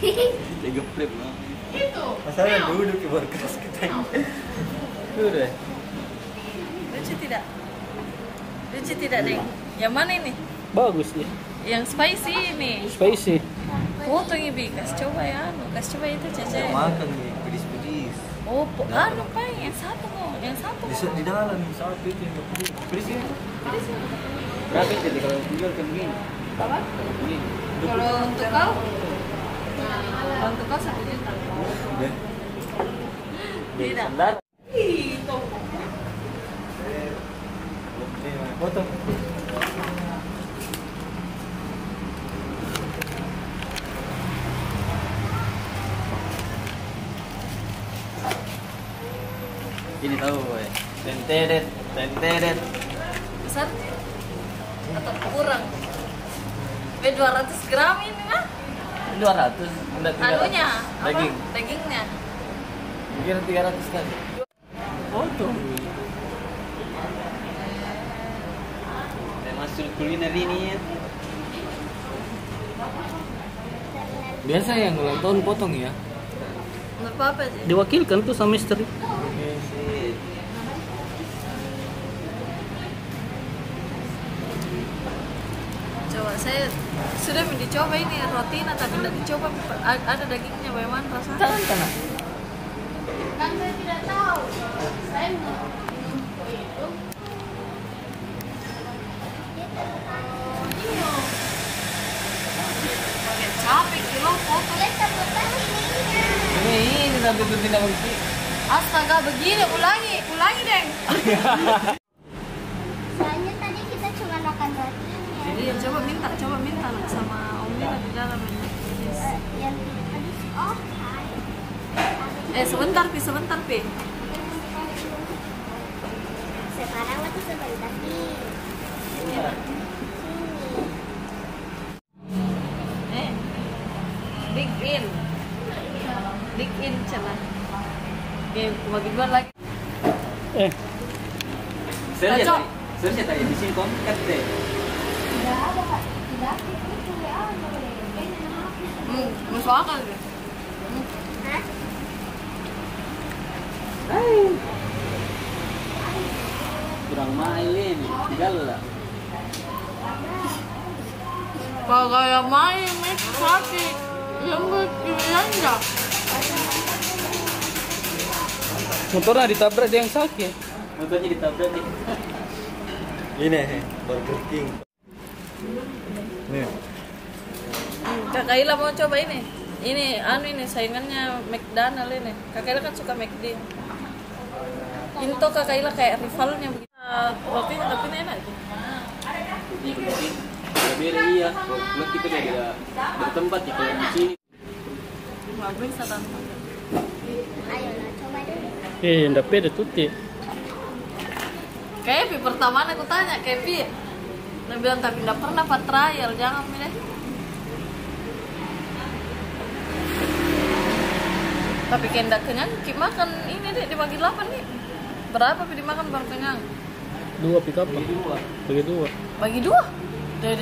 Digeprek lah. Itu. Masalah duduk di berkas kita. Udah. Lucu tidak? Lucu tidak, Deng? Yang mana ini? Bagus nih. Yang spicy ini. Spicy. Foto Ibi, kasih coba ya, kasih coba itu Cece. Makan nih, pedis-pedis. Oh, Pak, yang satu kok, yang satu. Di dalam satu itu yang pedis ini. Berapa jadi kalau jual kayak begini? Apa? Begini. Kalau untuk kau? Kalau untuk kau 1 juta. Udah. Tidak. Standar. Ih, toko. Foto. Ini tahu boy. Tenteret. Besar? Atau kurang? 200 gram ini mah? 200, enggak 300. Anunya, apa? Daging. Dagingnya. Mungkin 300 kan. Foto. Masuk kuliner ini ya. Biasa yang ulang tahun potong ya. Nggak apa-apa sih. Diwakilkan tuh sama istri. Oke sih. Coba saya sudah dicoba ini rotina tapi tidak dicoba ada dagingnya bagaimana rasanya? Tanah. Kan saya tidak tahu. Saya menunggu itu. Pakai capek kilo foto. Ini sampai berpindah begini. Astaga begini ulangi Deng. Soalnya tadi kita cuma makan roti. Iya coba minta sama Om Lila di dalam ini. Yang tadi oh hai. Sebentar pi. Sekarang waktu sebentar nih. Dig in celah. Oke, bagi dua lagi. Saya tanya di sini kontak deh. Tidak ada Kak. Tidak aktif itu WA Masuk akal deh. Hah? Kurang main, tinggal lah. Kalau yang main sakit, yang berpilihan Motornya ditabrak dia yang sakit. Motornya ditabrak nih. Ini Burger King. Nih. Kakak Ila mau coba ini. Ini saingannya McDonald ini. Kakak Ila kan suka McD. Ini tuh Kakak Ila kayak rivalnya begitu. Rotinya tapi enak itu. Beda iya. Kalau kita beda bertempat ya kalau di sini. Bagus sadar. Ayo lah coba dulu. Ndak pede tuti. Kepi pertama aku tanya Kepi. Dia bilang tapi nggak pernah pak trial jangan deh. Tapi kayak nggak kenyang, Ki makan ini deh dibagi 8 nih. Berapa pi dimakan baru kenyang? 2 pick up. Bagi 2. Bagi 2. Deh.